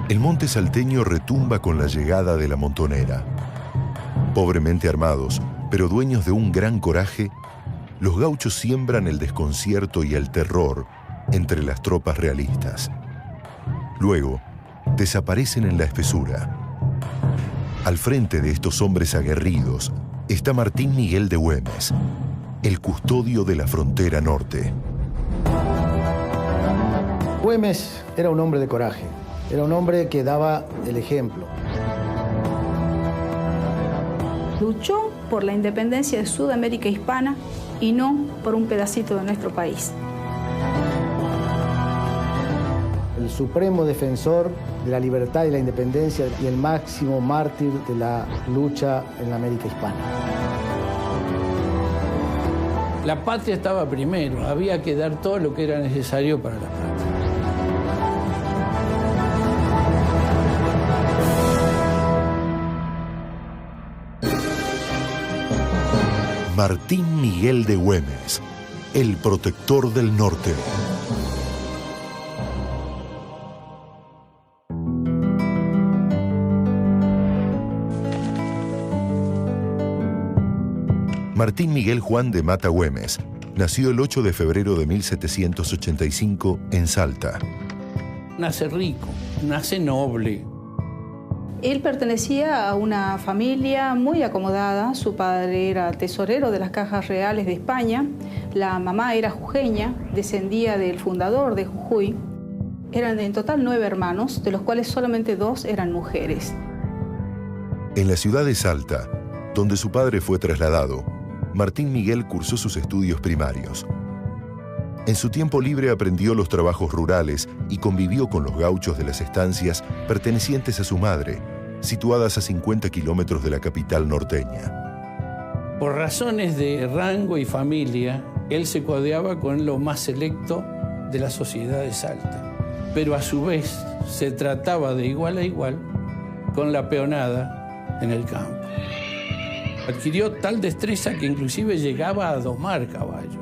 El monte salteño retumba con la llegada de la montonera. Pobremente armados, pero dueños de un gran coraje, los gauchos siembran el desconcierto y el terror entre las tropas realistas. Luego, desaparecen en la espesura. Al frente de estos hombres aguerridos está Martín Miguel de Güemes, el custodio de la frontera norte. Güemes era un hombre de coraje, era un hombre que daba el ejemplo. Luchó por la independencia de Sudamérica hispana y no por un pedacito de nuestro país. El supremo defensor de la libertad y la independencia y el máximo mártir de la lucha en la América hispana. La patria estaba primero, había que dar todo lo que era necesario para la patria. Martín Miguel de Güemes, el protector del norte. Martín Miguel Juan de Mata Güemes nació el 8 de febrero de 1785 en Salta. Nace rico, nace noble. Él pertenecía a una familia muy acomodada. Su padre era tesorero de las cajas reales de España. La mamá era jujeña, descendía del fundador de Jujuy. Eran en total 9 hermanos, de los cuales solamente 2 eran mujeres. En la ciudad de Salta, donde su padre fue trasladado, Martín Miguel cursó sus estudios primarios. En su tiempo libre aprendió los trabajos rurales y convivió con los gauchos de las estancias pertenecientes a su madre, situadas a 50 kilómetros de la capital norteña. Por razones de rango y familia, él se codeaba con lo más selecto de la sociedad de Salta. Pero a su vez se trataba de igual a igual con la peonada en el campo. Adquirió tal destreza que inclusive llegaba a domar caballos.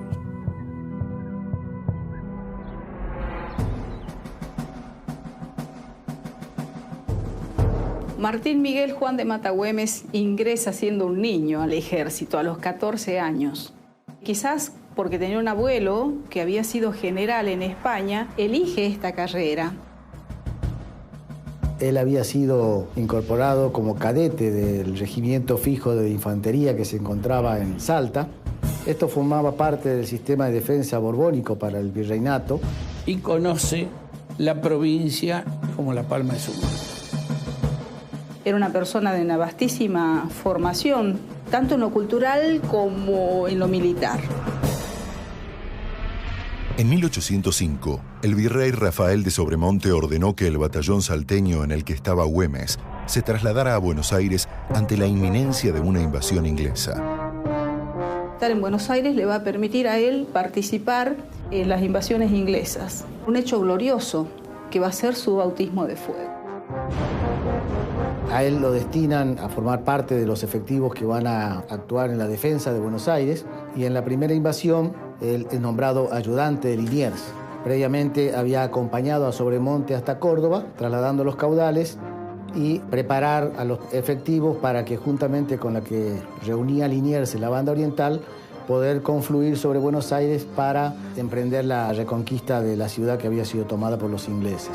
Martín Miguel Juan de Mata Güemes ingresa siendo un niño al ejército a los 14 años. Quizás porque tenía un abuelo que había sido general en España, elige esta carrera. Él había sido incorporado como cadete del regimiento fijo de infantería que se encontraba en Salta. Esto formaba parte del sistema de defensa borbónico para el virreinato. Y conoce la provincia como la palma de su mano. Era una persona de una vastísima formación, tanto en lo cultural como en lo militar. En 1805, el virrey Rafael de Sobremonte ordenó que el batallón salteño en el que estaba Güemes se trasladara a Buenos Aires ante la inminencia de una invasión inglesa. Estar en Buenos Aires le va a permitir a él participar en las invasiones inglesas. Un hecho glorioso que va a ser su bautismo de fuego. A él lo destinan a formar parte de los efectivos que van a actuar en la defensa de Buenos Aires y en la primera invasión él es nombrado ayudante de Liniers. Previamente había acompañado a Sobremonte hasta Córdoba, trasladando los caudales y preparar a los efectivos para que juntamente con la que reunía Liniers en la banda oriental poder confluir sobre Buenos Aires para emprender la reconquista de la ciudad que había sido tomada por los ingleses.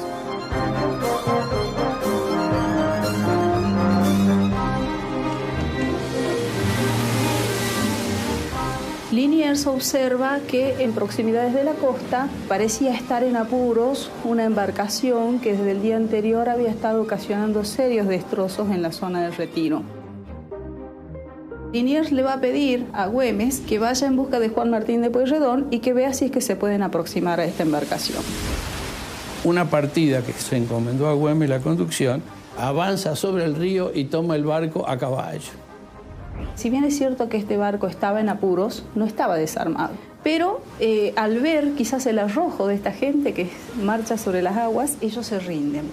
Liniers observa que en proximidades de la costa parecía estar en apuros una embarcación que desde el día anterior había estado ocasionando serios destrozos en la zona del Retiro. Liniers le va a pedir a Güemes que vaya en busca de Juan Martín de Pueyrredón y que vea si es que se pueden aproximar a esta embarcación. Una partida que se encomendó a Güemes la conducción avanza sobre el río y toma el barco a caballo. Si bien es cierto que este barco estaba en apuros, no estaba desarmado. Pero al ver quizás el arrojo de esta gente que marcha sobre las aguas, ellos se rinden.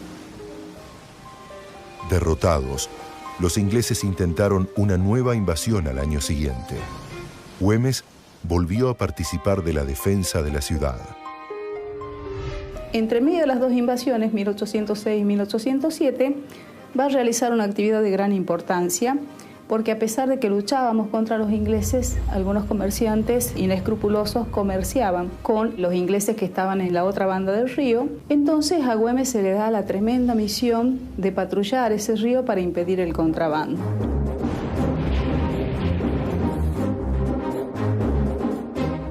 Derrotados, los ingleses intentaron una nueva invasión al año siguiente. Güemes volvió a participar de la defensa de la ciudad. Entre medio de las dos invasiones, 1806 y 1807, va a realizar una actividad de gran importancia, porque a pesar de que luchábamos contra los ingleses, algunos comerciantes inescrupulosos comerciaban con los ingleses que estaban en la otra banda del río. Entonces a Güemes se le da la tremenda misión de patrullar ese río para impedir el contrabando.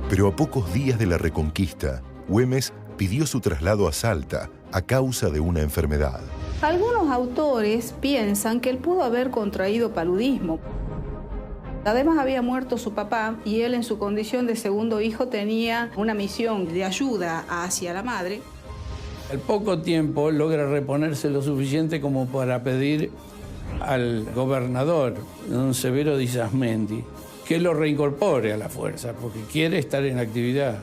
Pero a pocos días de la Reconquista, Güemes pidió su traslado a Salta a causa de una enfermedad. Algunos autores piensan que él pudo haber contraído paludismo. Además había muerto su papá y él en su condición de segundo hijo tenía una misión de ayuda hacia la madre. Al poco tiempo logra reponerse lo suficiente como para pedir al gobernador, don Severo Di Sasmendi, que lo reincorpore a la fuerza, porque quiere estar en actividad.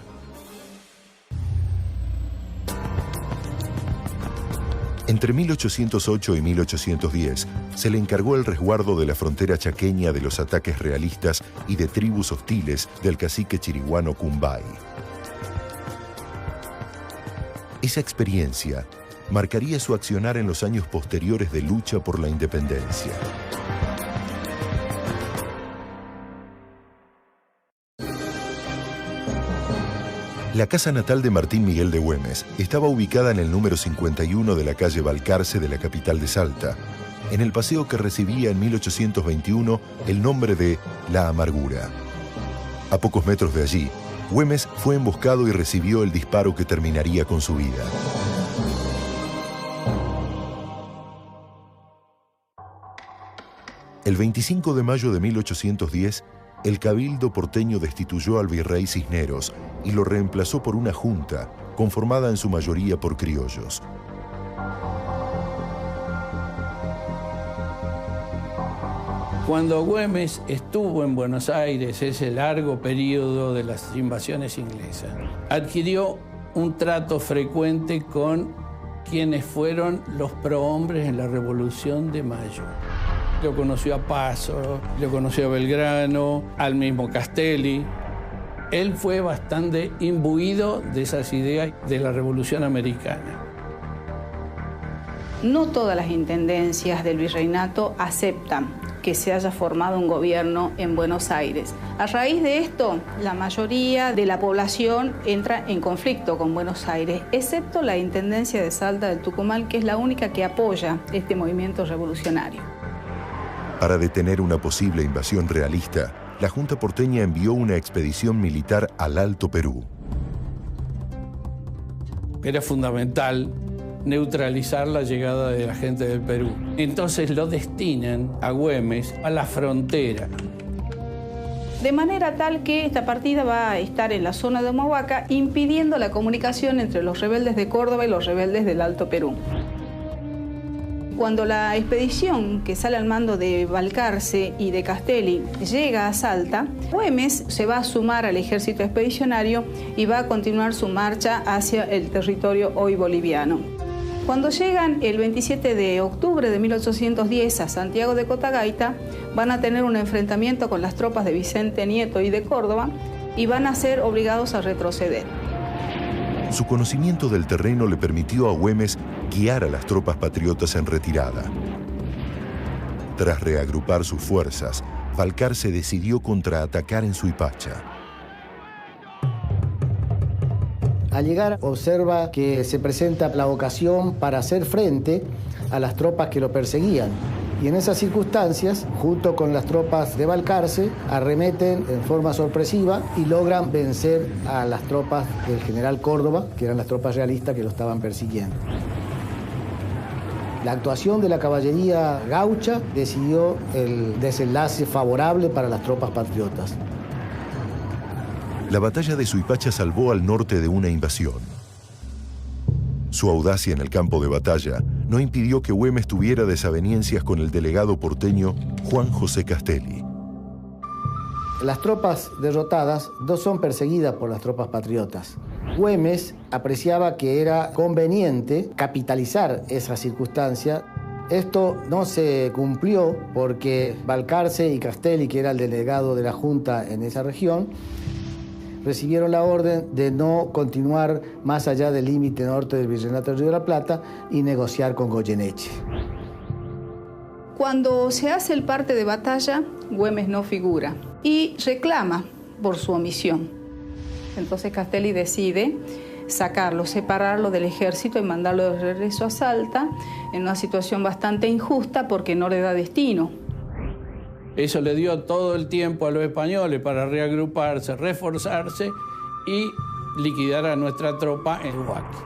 Entre 1808 y 1810 se le encargó el resguardo de la frontera chaqueña de los ataques realistas y de tribus hostiles del cacique chiriguano Cumbay. Esa experiencia marcaría su accionar en los años posteriores de lucha por la independencia. La casa natal de Martín Miguel de Güemes estaba ubicada en el número 51 de la calle Balcarce de la capital de Salta, en el paseo que recibía en 1821 el nombre de La Amargura. A pocos metros de allí, Güemes fue emboscado y recibió el disparo que terminaría con su vida. El 25 de mayo de 1810, el Cabildo porteño destituyó al virrey Cisneros y lo reemplazó por una junta conformada en su mayoría por criollos. Cuando Güemes estuvo en Buenos Aires, ese largo periodo de las invasiones inglesas, adquirió un trato frecuente con quienes fueron los prohombres en la Revolución de Mayo. Lo conoció a Paso, lo conoció a Belgrano, al mismo Castelli. Él fue bastante imbuido de esas ideas de la Revolución Americana. No todas las intendencias del virreinato aceptan que se haya formado un gobierno en Buenos Aires. A raíz de esto, la mayoría de la población entra en conflicto con Buenos Aires, excepto la Intendencia de Salta del Tucumán, que es la única que apoya este movimiento revolucionario. Para detener una posible invasión realista, la Junta porteña envió una expedición militar al Alto Perú. Era fundamental neutralizar la llegada de la gente del Perú. Entonces lo destinan a Güemes, a la frontera. De manera tal que esta partida va a estar en la zona de Humahuaca, impidiendo la comunicación entre los rebeldes de Córdoba y los rebeldes del Alto Perú. Cuando la expedición que sale al mando de Balcarce y de Castelli llega a Salta, Güemes se va a sumar al ejército expedicionario y va a continuar su marcha hacia el territorio hoy boliviano. Cuando llegan el 27 de octubre de 1810 a Santiago de Cotagaita, van a tener un enfrentamiento con las tropas de Vicente Nieto y de Córdoba y van a ser obligados a retroceder. Su conocimiento del terreno le permitió a Güemes guiar a las tropas patriotas en retirada. Tras reagrupar sus fuerzas, Balcarce decidió contraatacar en Suipacha. Al llegar, observa que se presenta la ocasión para hacer frente a las tropas que lo perseguían. Y en esas circunstancias, junto con las tropas de Balcarce, arremeten en forma sorpresiva y logran vencer a las tropas del general Córdoba, que eran las tropas realistas que lo estaban persiguiendo. La actuación de la caballería gaucha decidió el desenlace favorable para las tropas patriotas. La batalla de Suipacha salvó al norte de una invasión. Su audacia en el campo de batalla no impidió que Güemes tuviera desavenencias con el delegado porteño Juan José Castelli. Las tropas derrotadas no son perseguidas por las tropas patriotas. Güemes apreciaba que era conveniente capitalizar esa circunstancia. Esto no se cumplió porque Balcarce y Castelli, que era el delegado de la Junta en esa región, recibieron la orden de no continuar más allá del límite norte del Virreinato del Río de la Plata y negociar con Goyeneche. Cuando se hace el parte de batalla, Güemes no figura y reclama por su omisión. Entonces Castelli decide sacarlo, separarlo del ejército y mandarlo de regreso a Salta en una situación bastante injusta porque no le da destino. Eso le dio todo el tiempo a los españoles para reagruparse, reforzarse y liquidar a nuestra tropa en Huaki.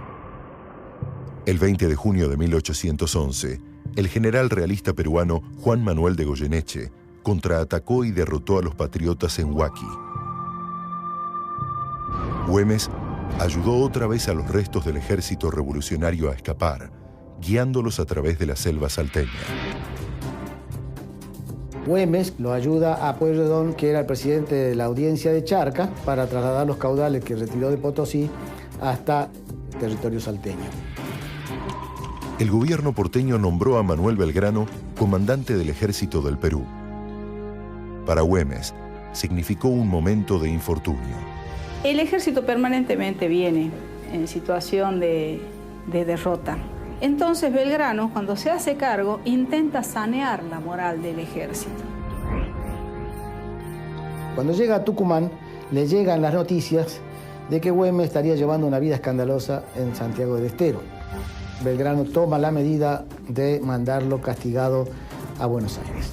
El 20 de junio de 1811, el general realista peruano Juan Manuel de Goyeneche contraatacó y derrotó a los patriotas en Huaki. Güemes ayudó otra vez a los restos del ejército revolucionario a escapar, guiándolos a través de la selva salteña. Güemes lo ayuda a Pueyrredón, que era el presidente de la audiencia de Charca, para trasladar los caudales que retiró de Potosí hasta el territorio salteño. El gobierno porteño nombró a Manuel Belgrano comandante del ejército del Perú. Para Güemes, significó un momento de infortunio. El ejército permanentemente viene en situación de derrota. Entonces Belgrano, cuando se hace cargo, intenta sanear la moral del ejército. Cuando llega a Tucumán, le llegan las noticias de que Güemes estaría llevando una vida escandalosa en Santiago del Estero. Belgrano toma la medida de mandarlo castigado a Buenos Aires.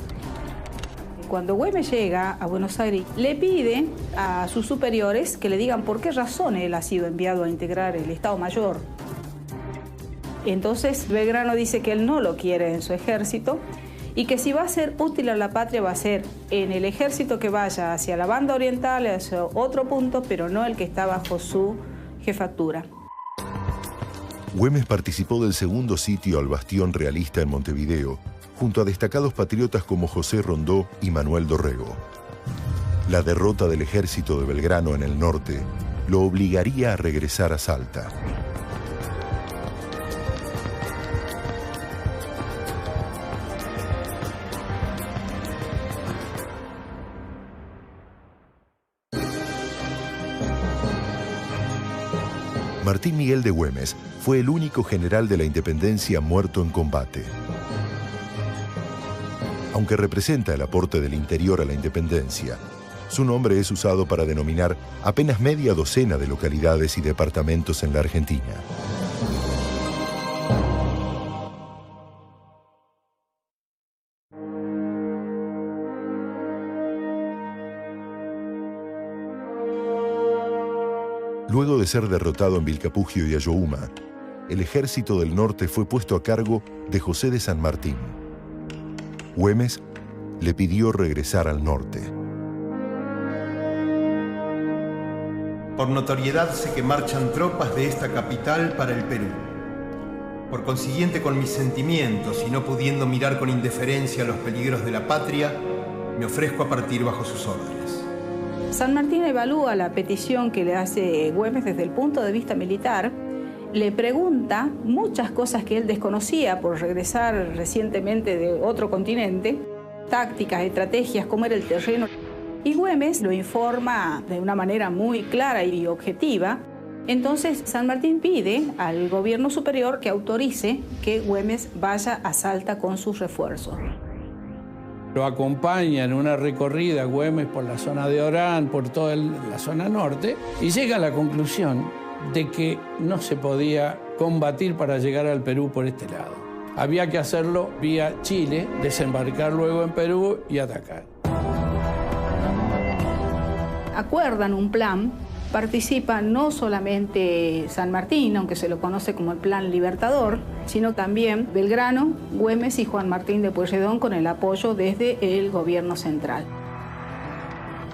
Cuando Güemes llega a Buenos Aires, le pide a sus superiores que le digan por qué razón él ha sido enviado a integrar el Estado Mayor. Entonces Belgrano dice que él no lo quiere en su ejército y que si va a ser útil a la patria va a ser en el ejército que vaya hacia la banda oriental, hacia otro punto, pero no el que está bajo su jefatura. Güemes participó del segundo sitio al bastión realista en Montevideo, junto a destacados patriotas como José Rondó y Manuel Dorrego. La derrota del ejército de Belgrano en el norte lo obligaría a regresar a Salta. Martín Miguel de Güemes fue el único general de la independencia muerto en combate. Aunque representa el aporte del interior a la independencia, su nombre es usado para denominar apenas media docena de localidades y departamentos en la Argentina. Luego de ser derrotado en Vilcapugio y Ayohuma, el ejército del norte fue puesto a cargo de José de San Martín. Güemes le pidió regresar al norte. Por notoriedad sé que marchan tropas de esta capital para el Perú. Por consiguiente, con mis sentimientos y no pudiendo mirar con indiferencia los peligros de la patria, me ofrezco a partir bajo sus órdenes. San Martín evalúa la petición que le hace Güemes desde el punto de vista militar, le pregunta muchas cosas que él desconocía por regresar recientemente de otro continente, tácticas, estrategias, cómo era el terreno. Y Güemes lo informa de una manera muy clara y objetiva. Entonces San Martín pide al gobierno superior que autorice que Güemes vaya a Salta con sus refuerzos. Lo acompaña en una recorrida Güemes por la zona de Orán, por toda la zona norte, y llega a la conclusión de que no se podía combatir para llegar al Perú por este lado. Había que hacerlo vía Chile, desembarcar luego en Perú y atacar. Acuerdan un plan, participa no solamente San Martín, aunque se lo conoce como el Plan Libertador, sino también Belgrano, Güemes y Juan Martín de Pueyrredón con el apoyo desde el gobierno central.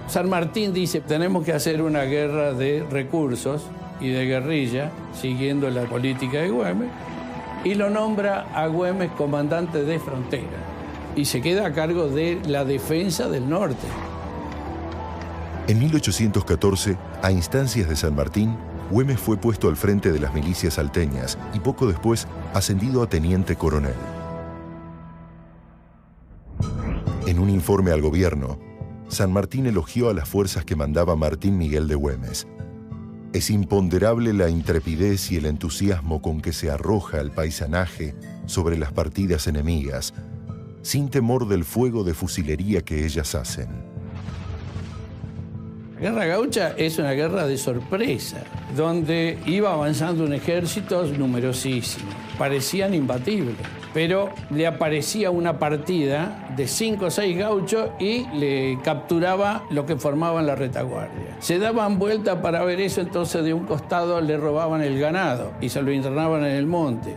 San Martín dice, tenemos que hacer una guerra de recursos y de guerrilla, siguiendo la política de Güemes, y lo nombra a Güemes comandante de frontera, y se queda a cargo de la defensa del norte. En 1814, a instancias de San Martín, Güemes fue puesto al frente de las milicias salteñas y poco después ascendido a teniente coronel. En un informe al gobierno, San Martín elogió a las fuerzas que mandaba Martín Miguel de Güemes. Es imponderable la intrepidez y el entusiasmo con que se arroja al paisanaje sobre las partidas enemigas, sin temor del fuego de fusilería que ellas hacen. La guerra gaucha es una guerra de sorpresa, donde iba avanzando un ejército numerosísimo. Parecían imbatibles, pero le aparecía una partida de 5 o 6 gauchos y le capturaba lo que formaban la retaguardia. Se daban vuelta para ver eso, entonces de un costado le robaban el ganado y se lo internaban en el monte.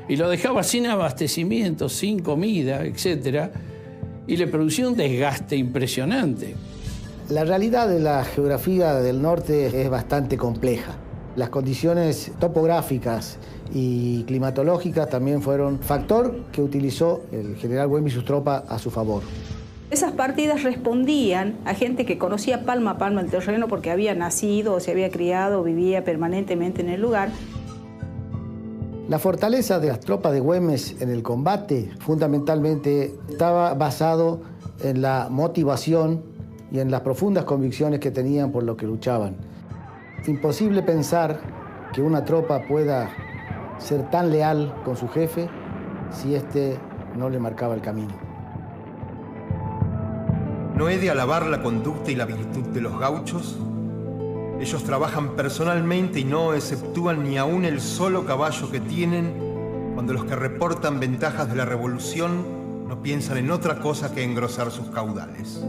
Y lo dejaba sin abastecimiento, sin comida, etc. Y le producía un desgaste impresionante. La realidad de la geografía del norte es bastante compleja. Las condiciones topográficas y climatológicas también fueron factor que utilizó el general Güemes y sus tropas a su favor. Esas partidas respondían a gente que conocía palmo a palmo el terreno porque había nacido, o se había criado, o vivía permanentemente en el lugar. La fortaleza de las tropas de Güemes en el combate fundamentalmente estaba basado en la motivación y en las profundas convicciones que tenían por lo que luchaban. Imposible pensar que una tropa pueda ser tan leal con su jefe si éste no le marcaba el camino. ¿No he de alabar la conducta y la virtud de los gauchos? Ellos trabajan personalmente y no exceptúan ni aún el solo caballo que tienen, cuando los que reportan ventajas de la revolución no piensan en otra cosa que engrosar sus caudales.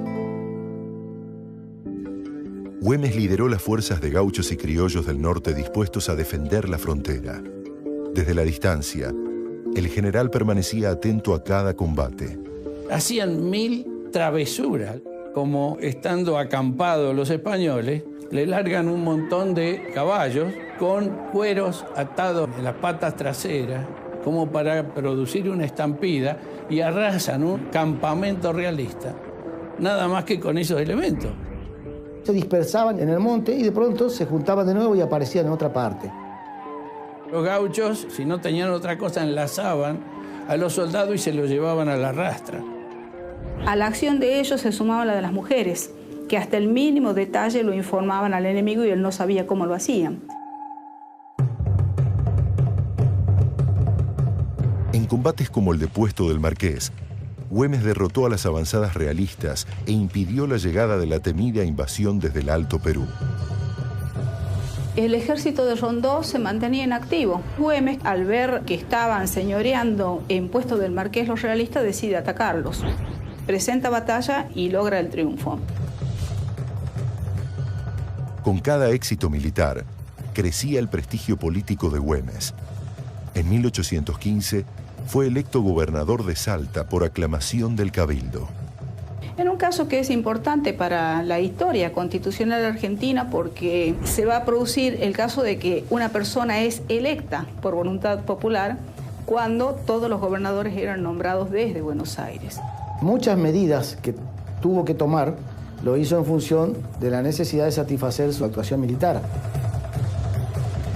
Güemes lideró las fuerzas de gauchos y criollos del norte dispuestos a defender la frontera. Desde la distancia, el general permanecía atento a cada combate. Hacían 1000 travesuras, como estando acampados los españoles, le largan un montón de caballos con cueros atados en las patas traseras, como para producir una estampida, y arrasan un campamento realista, nada más que con esos elementos. Se dispersaban en el monte y de pronto se juntaban de nuevo y aparecían en otra parte. Los gauchos, si no tenían otra cosa, enlazaban a los soldados y se los llevaban a la rastra. A la acción de ellos se sumaba la de las mujeres, que hasta el mínimo detalle lo informaban al enemigo y él no sabía cómo lo hacían. En combates como el de Puesto del Marqués, Güemes derrotó a las avanzadas realistas e impidió la llegada de la temida invasión desde el Alto Perú. El ejército de Rondó se mantenía inactivo. Güemes, al ver que estaban señoreando en Puesto del Marqués los realistas, decide atacarlos. Presenta batalla y logra el triunfo. Con cada éxito militar, crecía el prestigio político de Güemes. En 1815, fue electo gobernador de Salta por aclamación del Cabildo. En un caso que es importante para la historia constitucional argentina, porque se va a producir el caso de que una persona es electa por voluntad popular cuando todos los gobernadores eran nombrados desde Buenos Aires. Muchas medidas que tuvo que tomar lo hizo en función de la necesidad de satisfacer su actuación militar.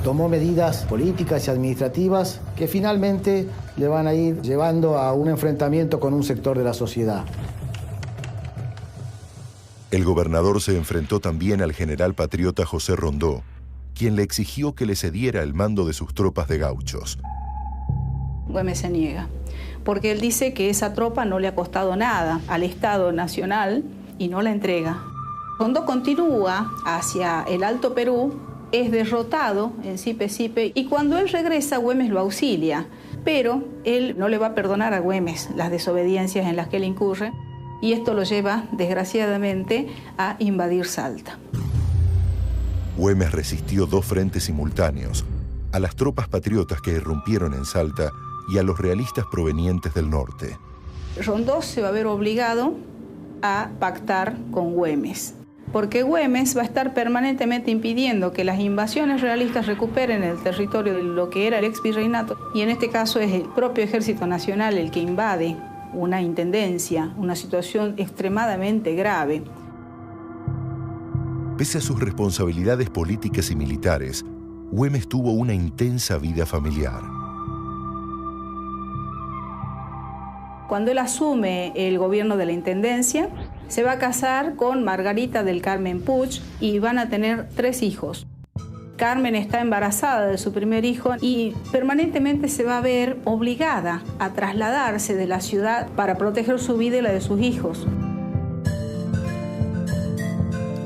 Tomó medidas políticas y administrativas que finalmente le van a ir llevando a un enfrentamiento con un sector de la sociedad. El gobernador se enfrentó también al general patriota José Rondó, quien le exigió que le cediera el mando de sus tropas de gauchos. Güemes se niega, porque él dice que esa tropa no le ha costado nada al Estado Nacional y no la entrega. Rondó continúa hacia el Alto Perú, es derrotado en Sipe-Sipe y cuando él regresa, Güemes lo auxilia, pero él no le va a perdonar a Güemes las desobediencias en las que él incurre y esto lo lleva, desgraciadamente, a invadir Salta. Güemes resistió 2 frentes simultáneos, a las tropas patriotas que irrumpieron en Salta y a los realistas provenientes del norte. Rondó se va a ver obligado a pactar con Güemes, porque Güemes va a estar permanentemente impidiendo que las invasiones realistas recuperen el territorio de lo que era el exvirreinato, y en este caso es el propio Ejército Nacional el que invade una intendencia, una situación extremadamente grave. Pese a sus responsabilidades políticas y militares, Güemes tuvo una intensa vida familiar. Cuando él asume el gobierno de la intendencia, Se va a casar con Margarita del Carmen Puig y van a tener 3 hijos. Carmen está embarazada de su primer hijo y permanentemente se va a ver obligada a trasladarse de la ciudad para proteger su vida y la de sus hijos.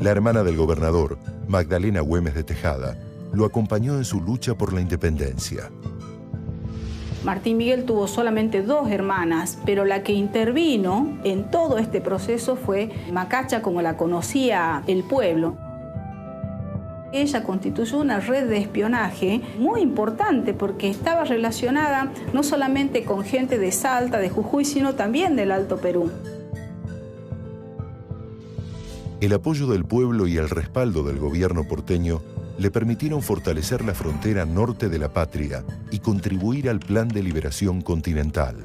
La hermana del gobernador, Magdalena Güemes de Tejada, lo acompañó en su lucha por la independencia. Martín Miguel tuvo solamente 2 hermanas, pero la que intervino en todo este proceso fue Macacha, como la conocía el pueblo. Ella constituyó una red de espionaje muy importante porque estaba relacionada no solamente con gente de Salta, de Jujuy, sino también del Alto Perú. El apoyo del pueblo y el respaldo del gobierno porteño le permitieron fortalecer la frontera norte de la patria y contribuir al Plan de Liberación Continental.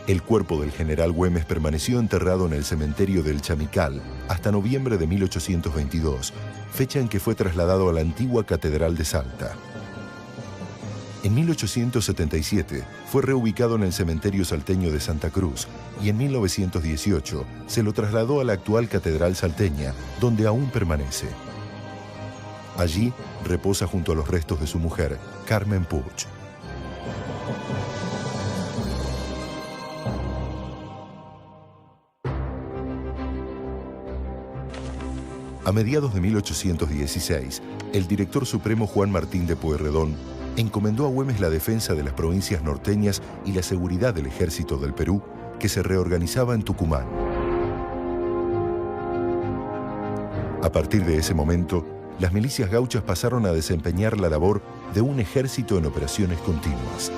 El cuerpo del general Güemes permaneció enterrado en el cementerio del Chamical hasta noviembre de 1822, fecha en que fue trasladado a la antigua Catedral de Salta. En 1877 fue reubicado en el cementerio salteño de Santa Cruz y en 1918 se lo trasladó a la actual Catedral salteña, donde aún permanece. Allí reposa junto a los restos de su mujer, Carmen Puig. A mediados de 1816, el director supremo Juan Martín de Pueyrredón encomendó a Güemes la defensa de las provincias norteñas y la seguridad del ejército del Perú, que se reorganizaba en Tucumán. A partir de ese momento, las milicias gauchas pasaron a desempeñar la labor de un ejército en operaciones continuas.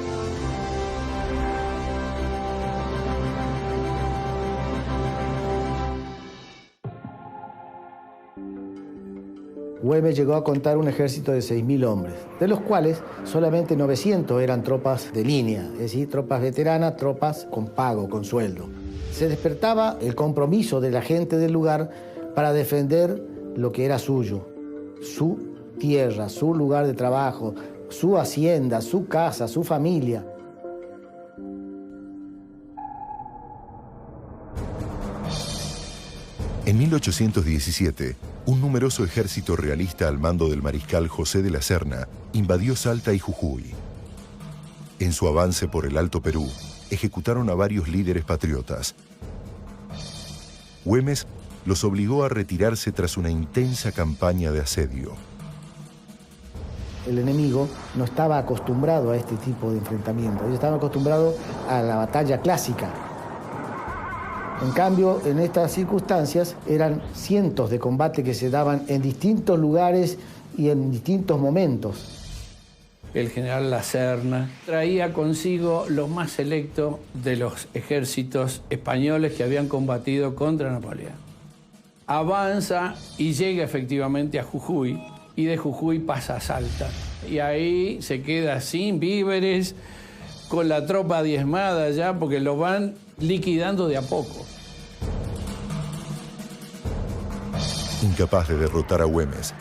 Güemes llegó a contar un ejército de 6.000 hombres, de los cuales solamente 900 eran tropas de línea, es decir, tropas veteranas, tropas con pago, con sueldo. Se despertaba el compromiso de la gente del lugar para defender lo que era suyo, su tierra, su lugar de trabajo, su hacienda, su casa, su familia. En 1817, un numeroso ejército realista al mando del mariscal José de la Serna invadió Salta y Jujuy. En su avance por el Alto Perú, ejecutaron a varios líderes patriotas. Güemes los obligó a retirarse tras una intensa campaña de asedio. El enemigo no estaba acostumbrado a este tipo de enfrentamientos, ellos estaban acostumbrados a la batalla clásica. En cambio, en estas circunstancias eran cientos de combates que se daban en distintos lugares y en distintos momentos. El general La Serna traía consigo lo más selecto de los ejércitos españoles que habían combatido contra Napoleón. Avanza y llega efectivamente a Jujuy, y de Jujuy pasa a Salta. Y ahí se queda sin víveres, con la tropa diezmada ya, porque lo van liquidando de a poco. Incapaz de derrotar a Güemes,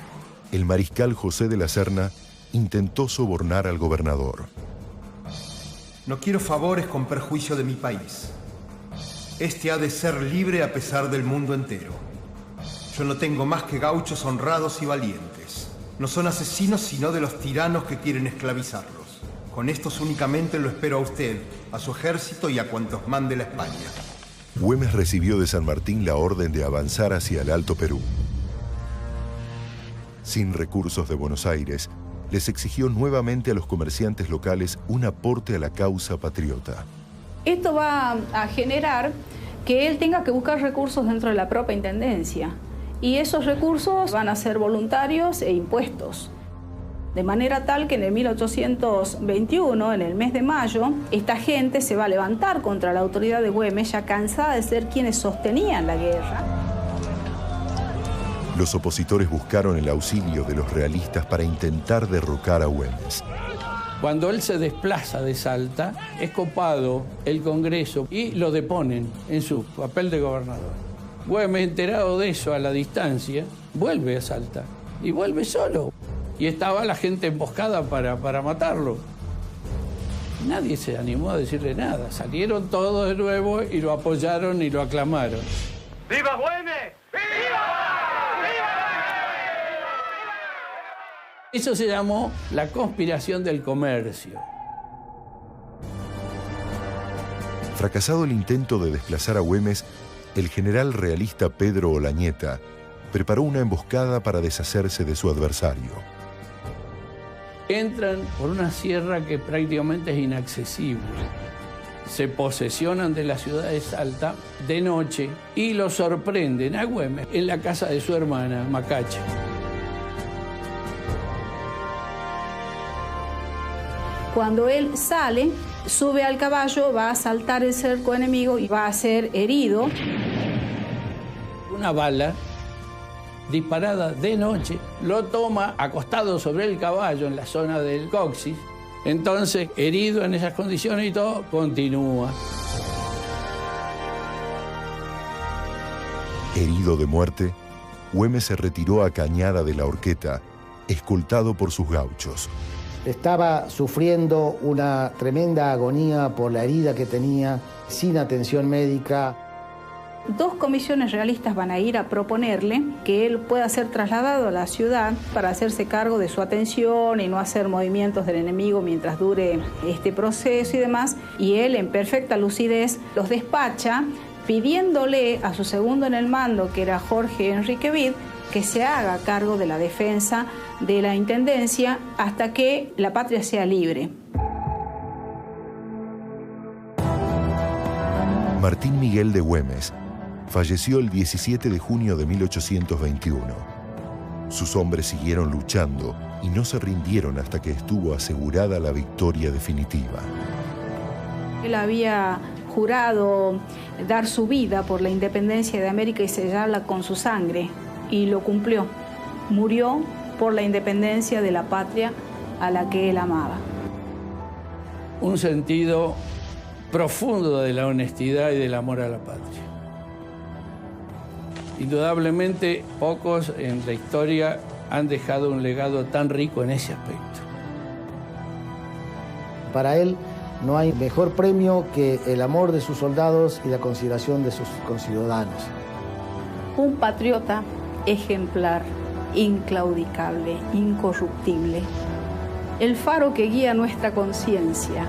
el mariscal José de la Serna intentó sobornar al gobernador. No quiero favores con perjuicio de mi país. Este ha de ser libre a pesar del mundo entero. Yo no tengo más que gauchos honrados y valientes. No son asesinos, sino de los tiranos que quieren esclavizarlos. Con estos únicamente lo espero a usted, a su ejército y a cuantos mande la España. Güemes recibió de San Martín la orden de avanzar hacia el Alto Perú. Sin recursos de Buenos Aires, les exigió nuevamente a los comerciantes locales un aporte a la causa patriota. Esto va a generar que él tenga que buscar recursos dentro de la propia intendencia. Y esos recursos van a ser voluntarios e impuestos. De manera tal que en el 1821, en el mes de mayo, esta gente se va a levantar contra la autoridad de Güemes, ya cansada de ser quienes sostenían la guerra. Los opositores buscaron el auxilio de los realistas para intentar derrocar a Güemes. Cuando él se desplaza de Salta, es copado el Congreso y lo deponen en su papel de gobernador. Güemes, enterado de eso a la distancia, vuelve a Salta y vuelve solo. y estaba la gente emboscada para matarlo. Nadie se animó a decirle nada. Salieron todos de nuevo y lo apoyaron y lo aclamaron. ¡Viva Güemes! ¡Viva! Eso se llamó la conspiración del comercio. Fracasado el intento de desplazar a Güemes, el general realista Pedro Olañeta preparó una emboscada para deshacerse de su adversario. Entran por una sierra que prácticamente es inaccesible. Se posesionan de la ciudad de Salta de noche y lo sorprenden a Güemes en la casa de su hermana, Macacha. Cuando él sale, sube al caballo, va a saltar el cerco enemigo y va a ser herido. Una bala disparada de noche lo toma acostado sobre el caballo en la zona del coxis. Entonces, herido en esas condiciones y todo, continúa. Herido de muerte, Güemes se retiró a Cañada de la Horqueta, escoltado por sus gauchos. Estaba sufriendo una tremenda agonía por la herida que tenía, sin atención médica. 2 comisiones realistas van a ir a proponerle que él pueda ser trasladado a la ciudad para hacerse cargo de su atención y no hacer movimientos del enemigo mientras dure este proceso y demás. Y él, en perfecta lucidez, los despacha pidiéndole a su segundo en el mando, que era Jorge Enrique Vid, que se haga cargo de la defensa de la intendencia hasta que la patria sea libre. Martín Miguel de Güemes falleció el 17 de junio de 1821. Sus hombres siguieron luchando y no se rindieron hasta que estuvo asegurada la victoria definitiva. Él había jurado dar su vida por la independencia de América y sellarla con su sangre, y lo cumplió. Murió por la independencia de la patria a la que él amaba. Un sentido profundo de la honestidad y del amor a la patria. Indudablemente, pocos en la historia han dejado un legado tan rico en ese aspecto. Para él no hay mejor premio que el amor de sus soldados y la consideración de sus conciudadanos. Un patriota ejemplar, inclaudicable, incorruptible. El faro que guía nuestra conciencia.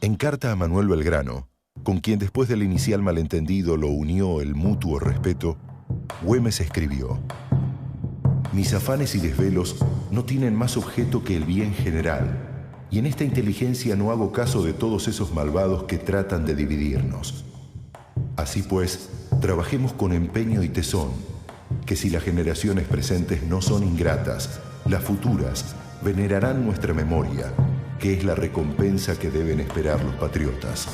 En carta a Manuel Belgrano, con quien después del inicial malentendido lo unió el mutuo respeto, Güemes escribió: mis afanes y desvelos no tienen más objeto que el bien general, y en esta inteligencia no hago caso de todos esos malvados que tratan de dividirnos. Así pues, trabajemos con empeño y tesón, que si las generaciones presentes no son ingratas, las futuras venerarán nuestra memoria, que es la recompensa que deben esperar los patriotas.